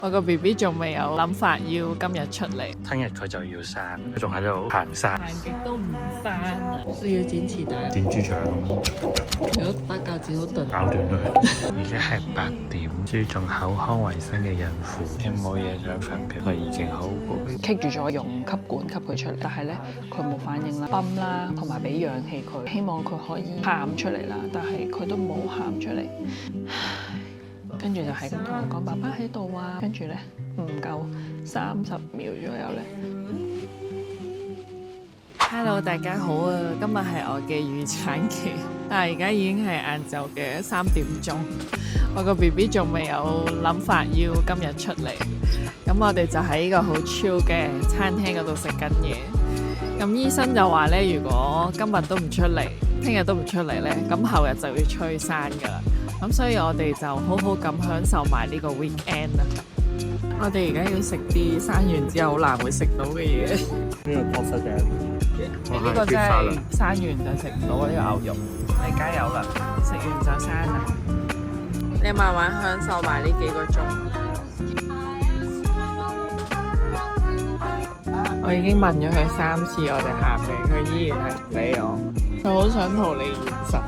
我個 BB 仲未有諗法要今日出嚟，聽日佢就要生，佢仲喺度行山，行極都唔翻啊！你要剪臍帶，剪豬腸，如果打餃子好燉，搞斷佢。已經係8點，注重口腔衞生嘅孕婦，你冇嘢想分別，佢已經好攰。棘住咗用吸管吸佢出嚟，但係咧佢冇反應啦，泵啦，同埋俾氧氣佢，希望佢可以喊出嚟啦，但係佢都冇喊出嚟。跟住就係咁同我講，爸爸喺度啊！跟住咧唔夠30秒左右咧。Hello， 大家好啊！今日係我嘅預產期，但係而家已經係晏晝嘅3點鐘。我個 BB 仲未有諗法要今日出嚟，咁我哋就喺呢個好 chill 嘅餐廳嗰度食緊嘢。咁醫生就話咧，如果今日都唔出嚟，聽日都唔出嚟咧，咁後日就要催生㗎啦。咁所以我哋就好好咁享受埋呢個 weekend 啦。我哋而家要食啲生完之後好難會食到嘅嘢。呢個確實嘅，呢個真係生完就食唔到呢個牛肉。你加油啦！食完就生啦。你慢慢享受埋呢幾個鐘。我已經問咗佢3次，我哋喊未，佢依然係唔俾我。佢好想逃離現實。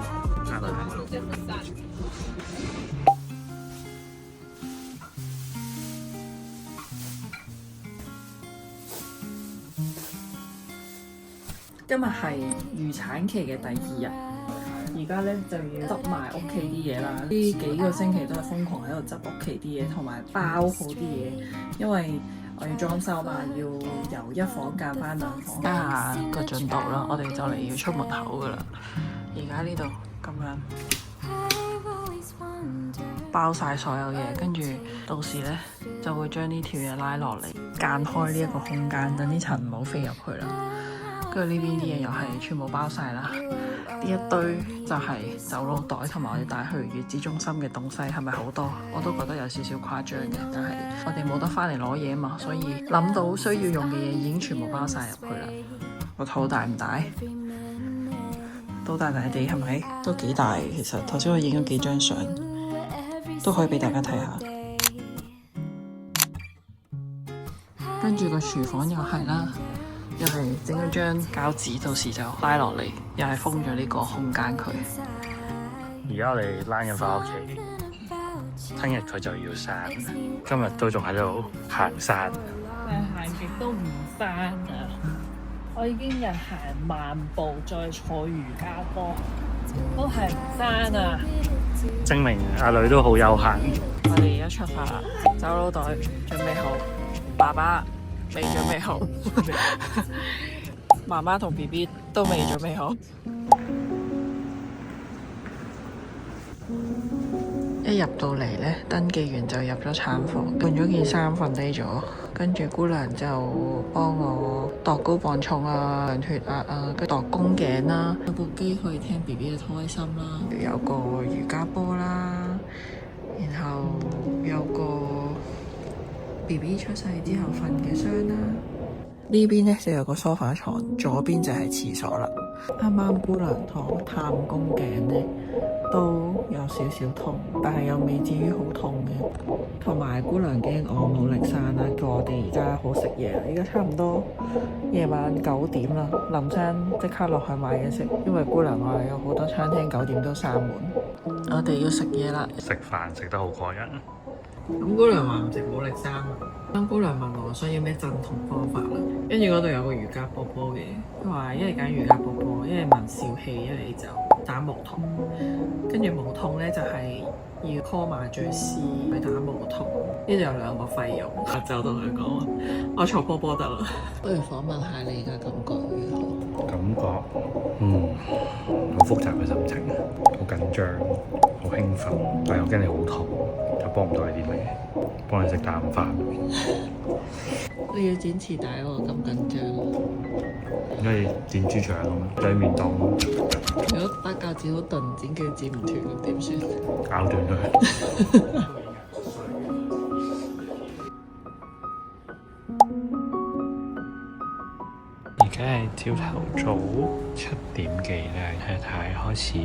今日係預產期嘅第2日，而家咧就要執埋屋企啲嘢啦。呢幾個星期都係瘋狂喺度執屋企啲嘢，同埋包好啲嘢，因為我要裝修嘛，要由一房間翻2房。睇下個進度啦，我哋就嚟要出門口噶啦。而家呢度咁樣包晒所有嘢，跟住到時咧就會將呢條嘢拉落嚟，間開呢一個空間，等啲塵唔好飛入去啦。跟住呢邊啲嘢又係全部包晒啦，呢一堆就係走路袋同埋我哋帶去月子中心嘅東西，係咪好多？我都覺得有少少誇張嘅，但係我哋冇得翻嚟攞嘢啊嘛，所以諗到需要用嘅嘢已經全部包晒入去啦。個肚大唔大？都大大地係咪？都幾大，其實頭先我影咗幾張相，都可以俾大家睇下。跟住個廚房又係啦。又係整咗張膠紙，到時就拉落嚟，又係封咗呢個空間佢。而家我哋拉緊翻屋企，聽日佢就要生，今日都仲喺度行山。但係行極都唔翻啊！我已經日行萬步，再坐瑜伽波，都係唔翻啊！證明阿女都好悠閒。我哋而家出發啦，走佬袋準備好，爸爸未準備好，媽媽同 BB 都未準備好。一入到嚟呢，登記完就入咗產房，換咗件衫瞓低咗，跟住姑娘就幫我度高磅重啊、量血壓啊、跟住度宮頸啦，有部機可以聽 BB 嘅胎心啦，有個瑜伽波啦，然後有個BB 出世之後瞓嘅箱啦，呢邊咧就有個梳化床，左邊就係廁所啦。啱啱姑娘堂探宮頸咧都有少少痛，但係又未至於好痛嘅。同埋姑娘驚我冇力生啦，叫我哋而家好食嘢啦。而家差唔多夜晚9點啦，林生即刻落去買嘢食，因為姑娘話有好多餐廳9點都閂門。我哋要食嘢啦，食飯食得好過癮。咁姑娘話唔食冇力生，咁姑娘問我想要咩鎮痛方法啦，跟住嗰度有個瑜伽波波嘅，佢話一係揀瑜伽波波，一係聞笑氣，一係就打無痛。跟住無痛咧就係要 call 麻醉師去打無痛，呢度有2個費用。就同佢講，我坐波波得啦。不如訪問下你而家感覺如何？感覺好複雜嘅心情，好緊張，好興奮，但又驚你好痛，又幫唔到你啲乜嘢，幫你食啖飯。你要剪臍帶喎，咁緊張。因為剪豬腸對面檔，如果打餃子好燉，剪腳剪唔斷咁點算？咬斷佢。而家係朝頭早7點幾咧，太太開始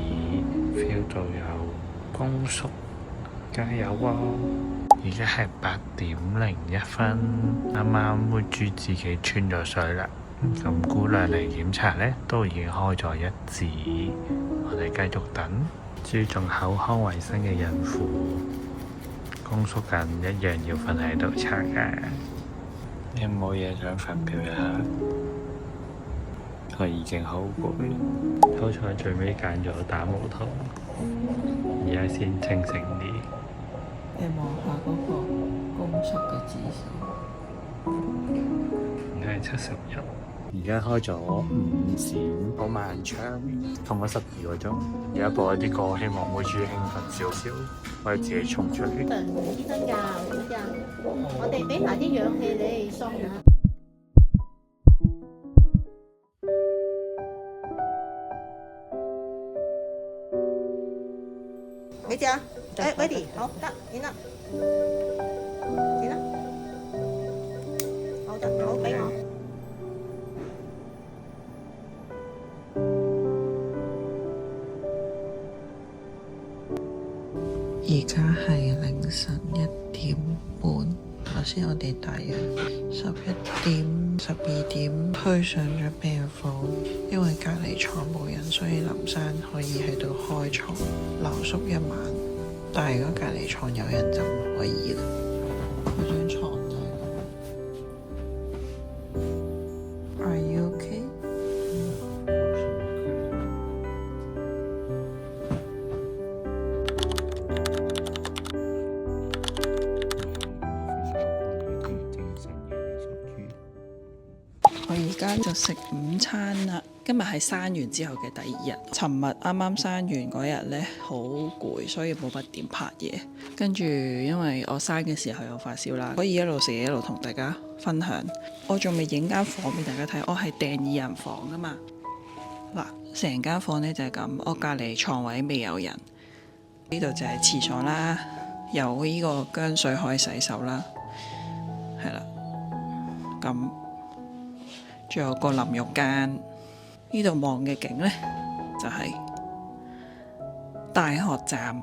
feel 到有宮縮，加油啊！而家係8:01，啱啱妹豬自己穿咗水啦。咁姑娘嚟檢查呢，都已經開咗1字，我哋繼續等。注重口腔衞生嘅孕婦，宮縮緊一樣要瞓喺度撐嘅。你有冇嘢想發表一下？我已經好攰，好彩最尾揀咗打無痛，而家先清醒啲。你望下嗰個宮縮嘅指數，而家係71。而家開咗5展，好漫長，痛咗12個鐘。而家播一啲歌，希望妹豬興奮少少，可以自己衝出去。醫生㗎，好㗎，我哋俾埋啲氧氣你鬆下。美姐啊，Ready，好得，點啦？點啦？好得，好俾我。而家係凌晨1點半，頭先我哋大約11點、12點推上咗病房，因為隔離床冇人，所以林生可以喺度開床留宿一晚。但係如果隔離床有人就唔可以啦。嗰張床就係咁。Are you okay？我而家就食午餐啦。今日係生完之後嘅第2日。尋日啱啱生完嗰日呢，好攰，所以冇乜點拍嘢。跟住因為我生嘅時候有發燒啦，可以一路食嘢一路同大家分享。我仲未影間房俾大家睇，我係訂2人房噶嘛。嗱，成間房呢就係咁，我隔離床位未有人。呢度就係廁所啦，有呢個薑水可以洗手啦，係啦，咁。仲有個淋浴間，呢度望嘅景呢，就係大學站。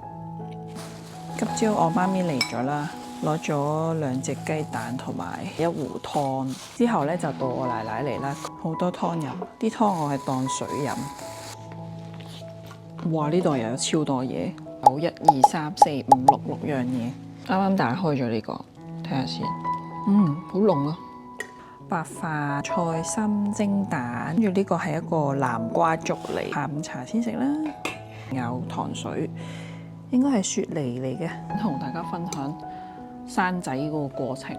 今朝我媽咪嚟咗啦，攞咗2隻雞蛋同埋1壺湯。之後呢，就到我奶奶嚟啦，好多湯飲。啲湯我係當水飲。哇！呢度又有超多嘢，有1、2、3、4、5、6樣嘢。啱啱打開咗呢個，睇下先。好濃啊！白飯、菜心蒸蛋，跟住呢個係一個南瓜粥嚟，下午茶先食啦。有糖水，應該係雪梨嚟嘅，同大家分享生仔嗰個過程。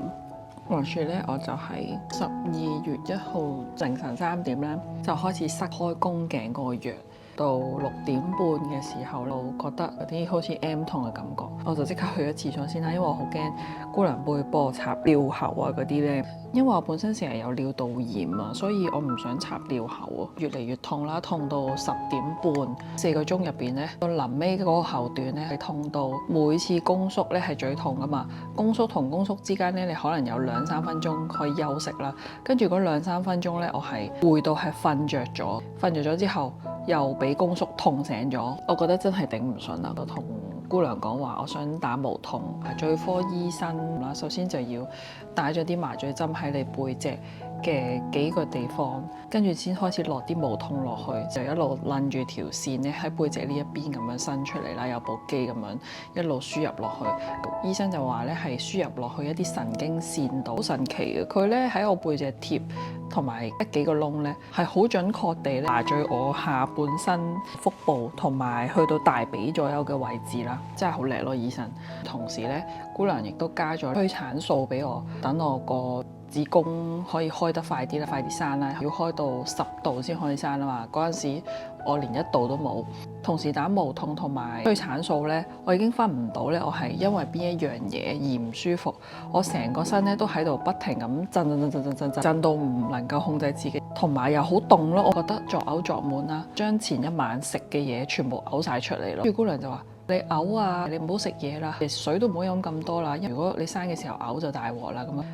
話說咧，我就係12月1號凌晨3點咧，就開始塞開宮頸嗰個藥。到6點半嘅時候，我覺得有啲好似 M 痛嘅感覺，我就即刻去咗廁所先啦，因為我好驚姑娘會幫我插尿喉啊嗰啲咧，因為我本身成日有尿道炎啊，所以我唔想插尿喉啊，越嚟越痛啦，痛到10點半，4個鐘入邊咧，到臨尾嗰個後段咧係痛到每次宮縮咧係最痛噶嘛，宮縮同宮縮之間咧，你可能有2-3分鐘可以休息啦，跟住嗰2-3分鐘咧，我係攰到係瞓着咗，瞓着咗之後又俾宮縮痛醒咗，我覺得真係頂唔順啦。我同姑娘講話，我想打無痛。麻醉科醫生啦，首先就要打咗啲麻醉針喺你背脊嘅幾個地方，跟住先開始落啲無痛落去，就一路攆住條線咧喺背脊呢一邊咁樣伸出嚟啦，有部機咁樣一路輸入落去。醫生就話咧係輸入落去一啲神經線度，好神奇嘅。佢咧喺我背脊貼同埋幾個窿咧，係好準確地咧麻醉我下半身、腹部同埋去到大髀左右嘅位置啦，真係好叻咯醫生。同時咧，姑娘亦都加咗催產素俾我，等我個子宮可以開得快啲啦，快啲生啦，要開到10度先可以生啊嘛。嗰陣時我連1度都冇，同時打無痛同埋催產素咧，我已經分唔到咧，我係因為邊一樣嘢而唔舒服。我成個身咧都喺度不停咁震到唔能夠控制自己，同埋又好凍咯。我覺得作嘔作滿啦，將前一晚食嘅嘢全部嘔晒出嚟咯。跟住姑娘就話：你嘔啊，你唔好食嘢啦，水都唔好飲咁多啦。如果你生嘅時候嘔就大鑊啦咁樣。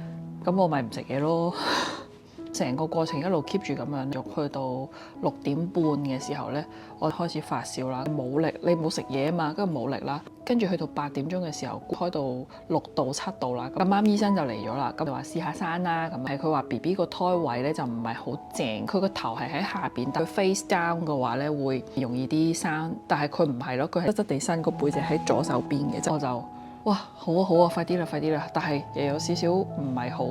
咁我咪唔食嘢咯。成個過程一路 keep 住咁樣，去到6點半嘅時候呢，我開始發燒啦，冇力，你冇食嘢啊嘛，跟住冇力啦。跟住去到8點鐘嘅時候，開到6度7度啦。咁啱醫生就嚟咗啦，咁就話試下生啦。咁係佢話 BB 個胎位咧就唔係好正，佢個頭係喺下邊，但佢 face down 嘅話咧會容易啲生。但係佢唔係咯，佢係側側地生，個背脊喺左手邊嘅。我就哇好啊好啊，快啲啦快啲啦！但係又有少少唔係好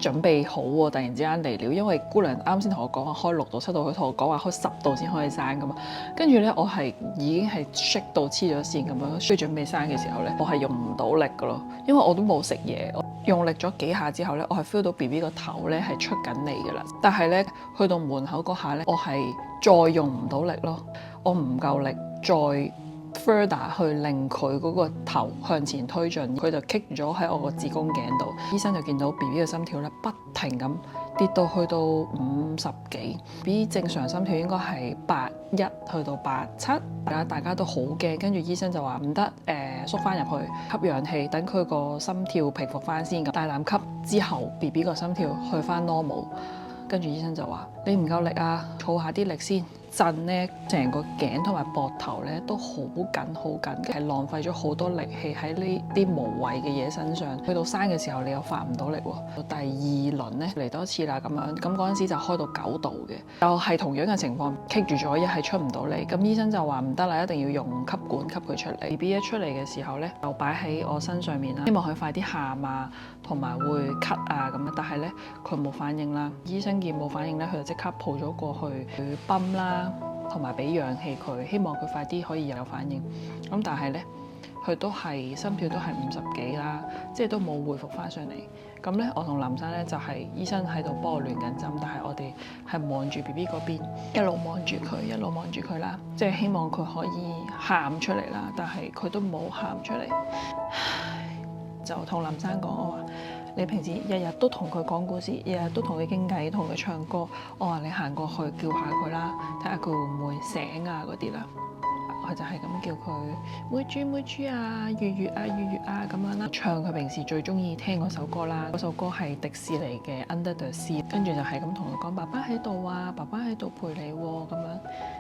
準備好喎，突然之間嚟了，因為姑娘啱先同我講話開6度7度，佢同我講話開10度先可以生噶嘛。跟住咧，我係已經係 shake 到黐咗線咁樣，需要準備生嘅時候咧，我係用唔到力噶咯，因為我都冇食嘢。我用力咗幾下之後咧，我係 feel 到 BB 個頭咧係出緊嚟噶啦。但係咧，去到門口嗰下咧，我係再用唔到力咯，我唔夠力再further 去令佢嗰個頭向前推進，佢就棘咗喺我個子宮頸度。醫生就見到 BB 嘅心跳咧不停咁跌到去到50幾，BB 正常心跳應該係81去到87，大家都好驚，跟住醫生就話唔得，縮翻入去吸氧氣，等佢個心跳平復翻先。咁大啖吸之後 BB 個心跳去翻 normal， 跟住醫生就話你唔夠力啊，儲下啲力先。震咧，成個頸同埋膊頭咧都好緊好緊，係浪費咗好多力氣喺呢啲無謂嘅嘢身上。去到生嘅時候，你又發唔到力喎。第2輪咧嚟多次啦，咁嗰陣時就開到9度嘅，又係同樣嘅情況，棘住咗，一係出唔到嚟。咁醫生就話唔得啦，一定要用吸管吸佢出嚟。BB 一出嚟嘅時候咧，就擺喺我身上面啦，希望佢快啲喊啊，同埋會咳啊咁樣。但係咧佢冇反應啦，醫生見冇反應咧，佢就即刻抱咗過去佢泵啦。同埋俾氧氣佢，希望佢快啲可以有反應。咁但係咧，佢都係心跳都係50幾啦，即係都冇恢復翻上嚟。咁咧，我同林生咧就係醫生喺度幫我亂緊針，但係我哋係望住 BB 嗰邊，一路望住佢，一路望住佢啦，即係希望佢可以喊出嚟啦。但係佢都冇喊出嚟，就同林生講我話。你平時日日都同佢講故事，日日都同佢傾偈，同佢唱歌。我話你行過去叫下佢啦，睇下佢會唔會醒啊嗰啲啦。我就係咁叫佢妹豬妹豬啊，月月啊月月啊咁樣啦。唱佢平時最中意聽嗰首歌啦，嗰首歌係迪士尼嘅 Under the Sea。跟住就係咁同佢講，爸爸喺度啊，爸爸喺度陪你喎咁樣。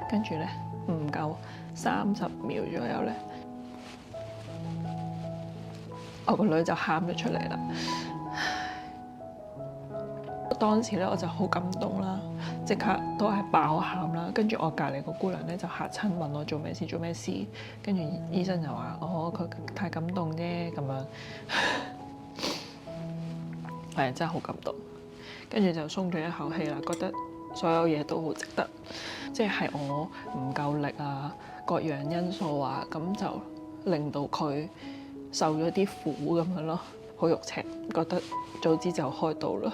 跟住咧唔夠30秒左右咧，我個女就喊咗出嚟啦。當時咧我就好感動啦，即刻都係爆喊啦。跟住我隔離個姑娘咧就嚇親，問我做咩事做咩事。跟住醫生就話：哦，佢太感動啫咁樣。係真係好感動。跟住就鬆咗一口氣啦，覺得所有嘢都好值得。即係我唔夠力啊，各樣因素啊，咁就令到佢受咗啲苦咁樣咯。好肉赤，覺得早知就開刀啦。